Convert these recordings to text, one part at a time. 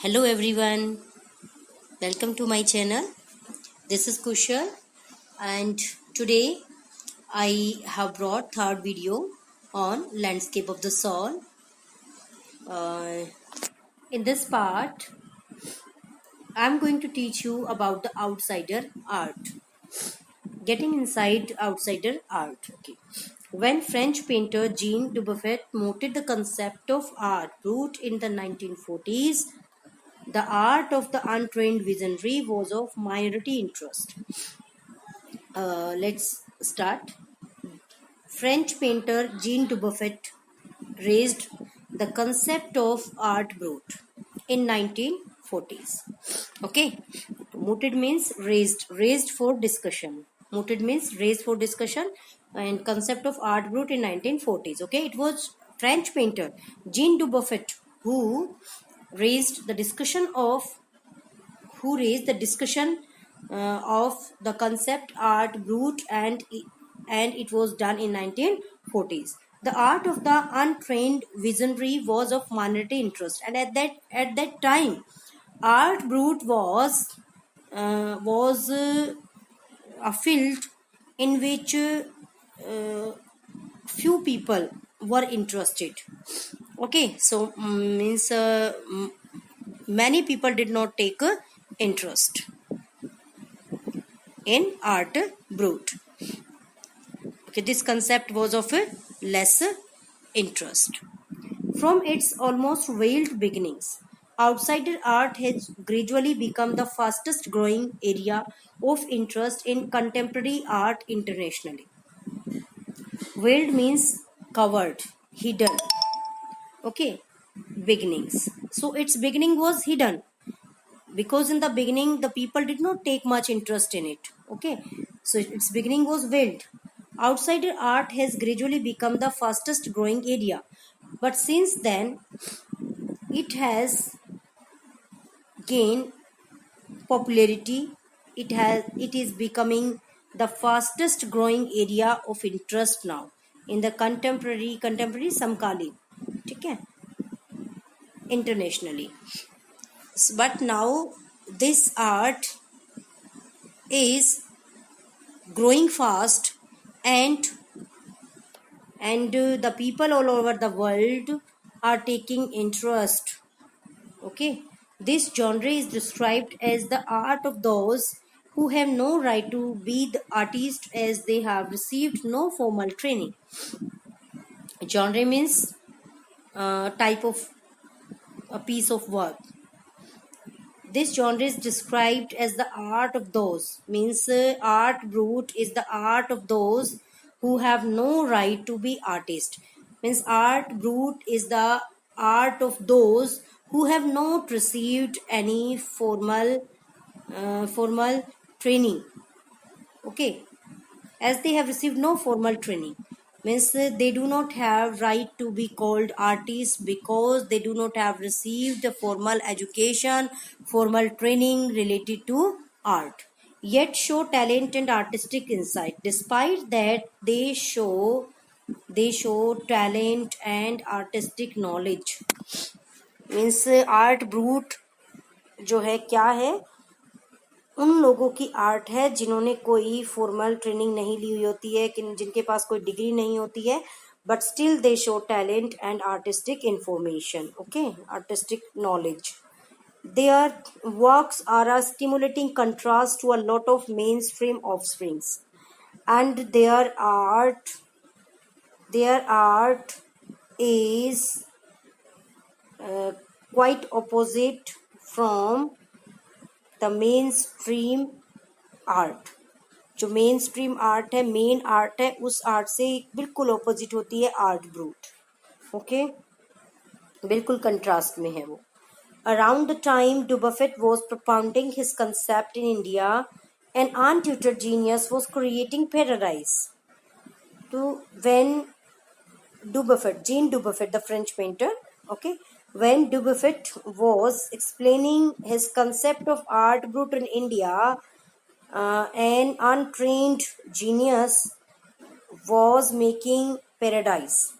Hello everyone, welcome to my channel. This is Kushal and today I have brought third video on landscape of the soul. In this part, I'm going to teach you about the outsider art. Getting inside outsider art. Okay. When French painter Jean Dubuffet moted the concept of art brut in the 1940s, the art of the untrained visionary was of minority interest. Let's start. French painter Jean Dubuffet raised the concept of art brut in 1940s. Okay, mooted means raised for discussion. Mooted means raised for discussion, and concept of art brut in 1940s. Okay, it was French painter Jean Dubuffet who raised the discussion of the concept art brut, and it was done in 1940s. The art of the untrained visionary was of minority interest, and at that time art brut was a field in which few people were interested. Okay, so means many people did not take interest in art brut. Okay, this concept was of a less interest. From its almost veiled beginnings, outsider art has gradually become the fastest growing area of interest in contemporary art internationally. Veiled means covered, hidden. Okay, beginnings. So its beginning was hidden because in the beginning the people did not take much interest in it. Okay, so its beginning was veiled. Outsider art has gradually become the fastest growing area, but since then it has gained popularity. It is becoming the fastest growing area of interest now in the contemporary समकालीन, ठीक है, internationally. But now this art is growing fast, and the people all over the world are taking interest. Okay, this genre is described as the art of those who have no right to be the artist as they have received no formal training. Genre means type of a piece of work. This genre is described as the art of those, means art brut is the art of those who have no right to be artist. Means art brut is the art of those who have not received any formal training. Okay, as they have received no formal training, means they do not have right to be called artists because they do not have received a formal education, formal training related to art, yet show talent and artistic insight. Despite that they show talent and artistic knowledge. Means art brute जो है क्या है, उन लोगों की art है जिन्होंने कोई फॉर्मल ट्रेनिंग नहीं ली हुई होती है, जिनके पास कोई डिग्री नहीं होती है, but still they show talent and artistic information. Okay, artistic knowledge. Their works are a stimulating contrast to a lot of mainstream offsprings, and their art is quite opposite from the mainstream art. जो main stream art है, main art है, उस art से बिल्कुल opposite होती है art brute. Okay, बिल्कुल contrast में है वो. Around the time Dubuffet was propounding his concept in India, an untutored genius was creating paradise. So when Jean Dubuffet, the French painter, okay, when Dubuffet was explaining his concept of art brut in India, an untrained genius was making paradise.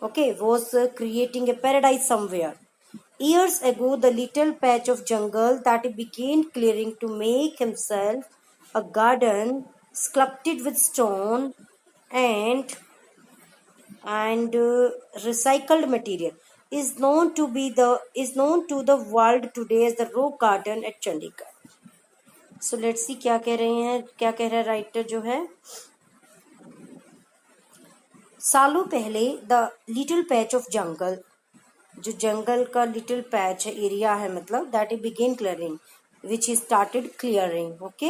Okay, was creating a paradise somewhere. Years ago, the little patch of jungle that he began clearing to make himself a garden sculpted with stone and recycled material is known to the world today as the Rock Garden at Chandigarh. So let's see क्या कह रहे हैं, क्या कह रहा है writer जो है. सालों पहले the little patch of jungle, जो जंगल का लिटिल पैच है, एरिया है, मतलब that he began clearing, which he started clearing, okay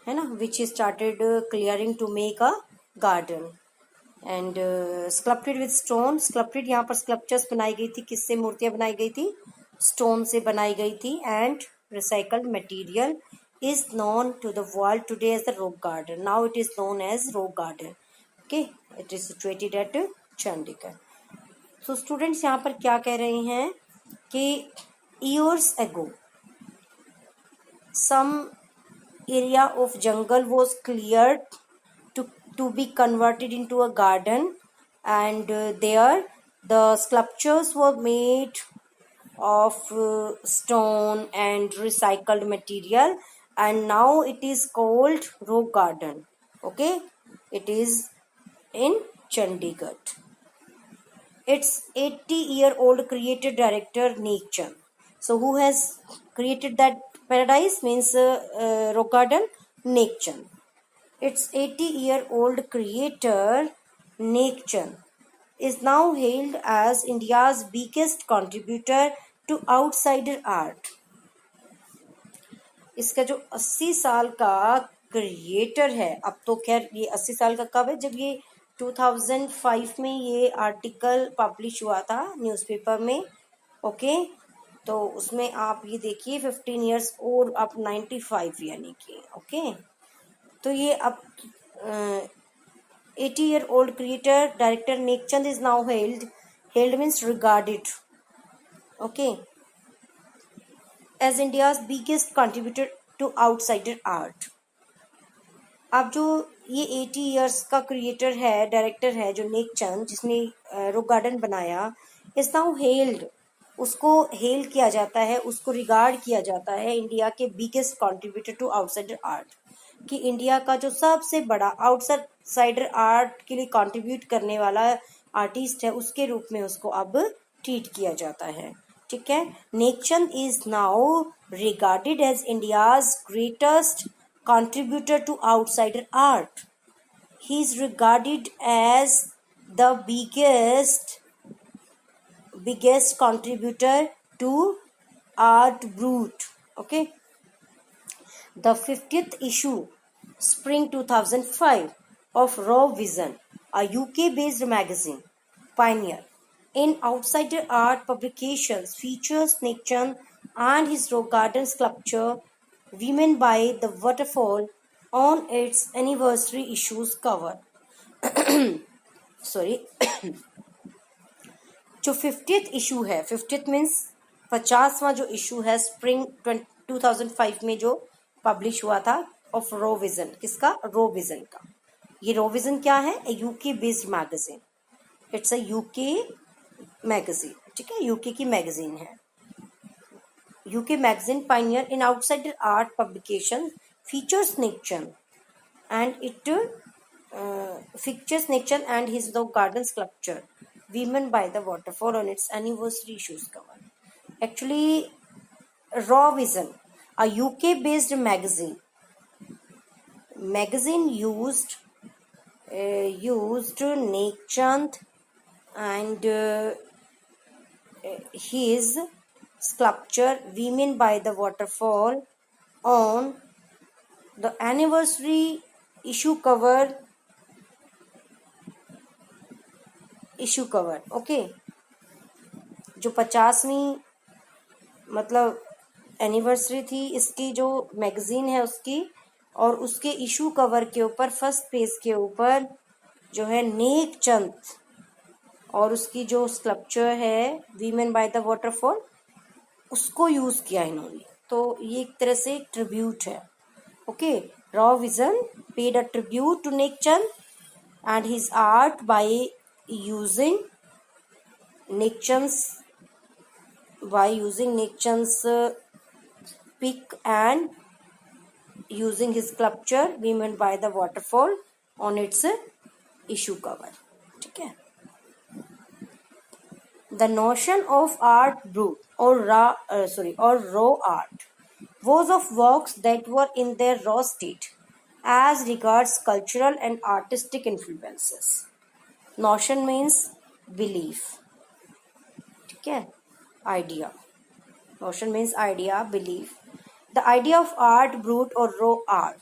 है ना, which he started clearing to make a garden and sculpted with stone. Sculpted यहाँ पर स्कल्पचर्स बनाई गई थी, किससे मूर्तियां बनाई गई थी, स्टोन से बनाई गई थी. And recycled material is known to the world today as the Rock Garden. Now it is known as Rock Garden. Okay, it is situated at Chandigarh. So students यहाँ पर क्या कह रहे हैं कि years ago some area of jungle was cleared to be converted into a garden, and there the sculptures were made of stone and recycled material, and now it is called Rock Garden. Okay, it is in Chandigarh. It's 80-year-old creative director Neek Chand. So who has created that paradise, means Rock Garden? Neek Chand. Its 80-year-old creator Neek Chand is now hailed as India's biggest contributor to outsider art. इसका जो 80 साल का creator है, अब तो खैर ये 80 साल का कब है, जब ये 2005 में ये आर्टिकल पब्लिश हुआ था न्यूज़पेपर में. ओके, तो उसमें आप ये देखिए 15 इयर्स और अब 95 यानी कि ओके. तो ये अब 80-year-old creator director Neek Chand is now hailed means regarded, okay, as India's biggest contributor to outsider art. अब जो ये 80 इयर्स का क्रिएटर है, डायरेक्टर है जो नेक चंद, जिसने रॉक गार्डन बनाया, इज नाउ हेल्ड, उसको हेल किया जाता है, उसको रिगार्ड किया जाता है इंडिया के biggest contributor to outsider art, कि इंडिया का जो सबसे बड़ा आउटसाइडर आर्ट के लिए कंट्रीब्यूट करने वाला आर्टिस्ट है, उसके रूप में उसको अब ट्रीट किया जाता है. ठीक है. Nek Chand is now regarded as India's greatest contributor to outsider art. He is regarded as the biggest contributor to art brut. Okay. The 50th issue, spring 2005, of Raw Vision, a UK-based magazine pioneer in outsider art publications, features Neek Chand and his rock garden sculpture Women by the Waterfall on its anniversary issues cover. Sorry. जो 50th issue है, 50th means 50वां जो issue है, spring 2005 में जो publish हुआ था, of row vision. किसका? रो vision का. ये रो विजन क्या है? UK based magazine. It's a UK magazine. ठीक है, यूके की मैगजीन है. UK magazine pioneer in outsider art publication, features Neek Chand and his rock garden sculpture Women by the Waterfall on its anniversary issues cover. Actually, Raw Vision, a UK based magazine used Neek Chand and his sculpture Women by the Waterfall on the anniversary issue cover. Okay, जो 50वीं मतलब anniversary थी इसकी, जो magazine है उसकी, और उसके issue cover के ऊपर फर्स्ट पेज के ऊपर जो है नेक चंद और उसकी जो स्कल्पचर है वीमेन बाय द वाटरफॉल, उसको यूज किया इन्होंने. तो ये एक तरह से ट्रिब्यूट है. Okay. Raw vision paid a tribute to Nek Chand and his art by using Nek Chand's by using Nickchand's pick and using his sculpture we meant by the waterfall on its issue cover. ठीक है. The notion of art brut or raw art was of works that were in their raw state as regards cultural and artistic influences. Notion means belief. ठीक है. Idea. Notion means idea, belief. The idea of art brut or raw art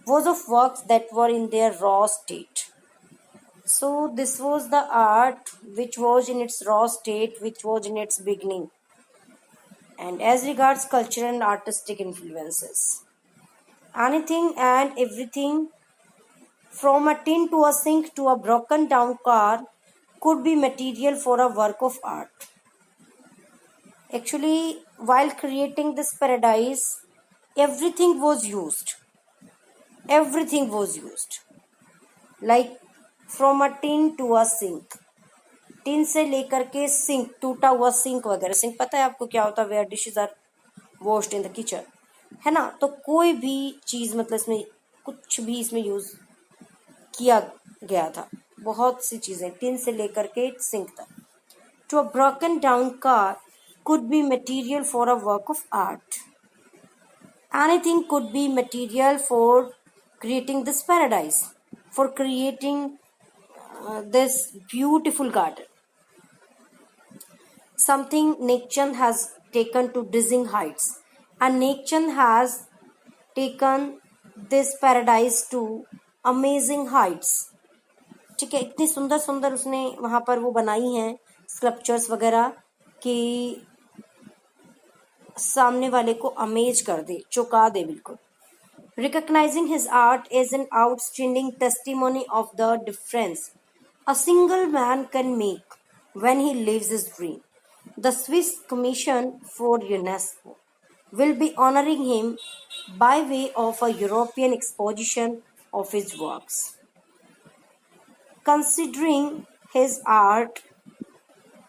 was of works that were in their raw state. So this was the art which was in its raw state, which was in its beginning. And as regards cultural and artistic influences, anything and everything from a tin to a sink to a broken down car could be material for a work of art. Actually, while creating this paradise, everything was used. Everything was used. Like from a tin to a sink. Tin से लेकर के sink, टूटा हुआ sink वगैरह. Sink पता है आपको क्या होता है? Where dishes are washed in the kitchen, है ना. तो कोई भी चीज मतलब इसमें कुछ भी इसमें यूज किया गया था. बहुत सी चीजें टिन से लेकर के सिंक तक. To a broken down car could be material for a work of art. Anything could be material for creating this paradise, for creating this beautiful garden. Something Nickchand has taken to dizzying heights, and Nickchand has taken this paradise to amazing heights. ठीक है. इतनी सुंदर सुंदर उसने वहां पर वो बनाई हैं स्कल्पचर्स वगैरह कि सामने वाले को अमेज कर दे, चौंका दे बिल्कुल. Recognizing his art is an outstanding testimony of the difference a single man can make when he lives his dream. The Swiss Commission for UNESCO will be honoring him by way of a European exposition of his works. Considering his art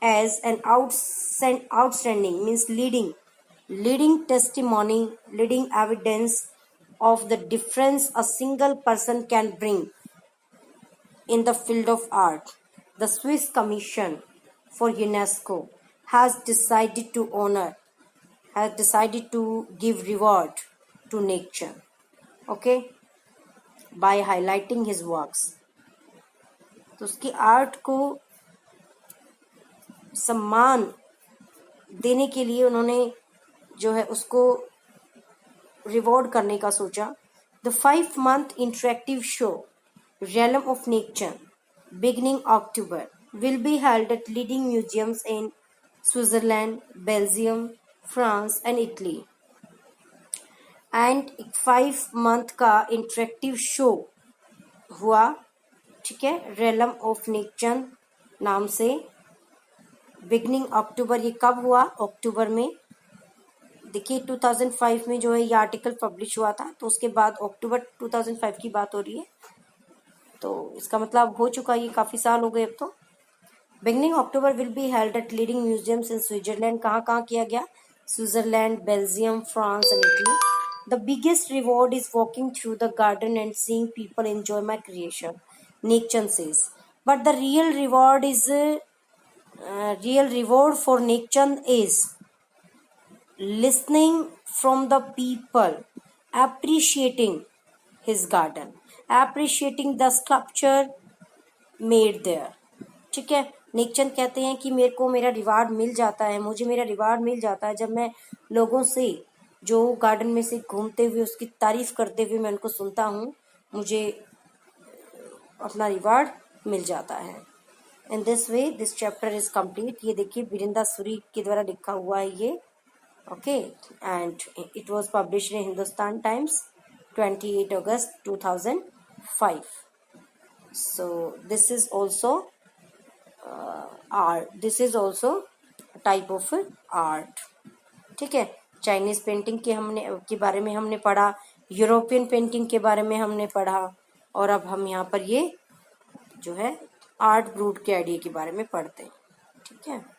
as an outstanding means leading testimony, leading evidence of the difference a single person can bring in the field of art, the Swiss Commission for UNESCO has decided to give reward to Nickchand, okay, by highlighting his works. तो उसकी art को सम्मान देने के लिए उन्होंने जो है उसको रिवॉर्ड करने का सोचा. The 5-month interactive show Realm of Nickchand, beginning October, will be held at leading museums in Switzerland, Belgium, France and Italy. And 5 month का इंटरेक्टिव शो हुआ. ठीक है. Realm of Nickchand नाम से. बिगनिंग अक्टूबर. ये कब हुआ? अक्टूबर में. देखिए 2005 में जो है ये आर्टिकल पब्लिश हुआ था, तो उसके बाद अक्टूबर 2005 की बात हो रही है. तो इसका मतलब हो चुका है, ये काफी साल हो गए अब तो. Beginning October will be held at leading museums in Switzerland. कहाँ किया गया? Switzerland, Belgium, France and Italy. The biggest reward is walking through the garden and seeing people enjoy my creation, Nickchand says. But the real reward for Nickchand is listening from the people, appreciating his garden, appreciating the sculpture made there. ठीक है. Nickchand कहते हैं कि मेरे को मेरा reward मिल जाता है, मुझे मेरा रिवार्ड मिल जाता है जब मैं लोगों से जो गार्डन में से घूमते हुए उसकी तारीफ करते हुए मैं उनको सुनता हूँ, मुझे अपना रिवार्ड मिल जाता है. In this way this chapter is complete. ये देखिए बिरिंदा सूरी के द्वारा लिखा हुआ है ये. Okay, and it was published in Hindustan Times 28 August 2005. So this is also art. This is also a type of art. ठीक है. चाइनीज पेंटिंग के बारे में हमने पढ़ा, यूरोपियन पेंटिंग के बारे में हमने पढ़ा, और अब हम यहाँ पर ये जो है आर्ट ब्रूट के आइडिया के बारे में पढ़ते हैं. ठीक है.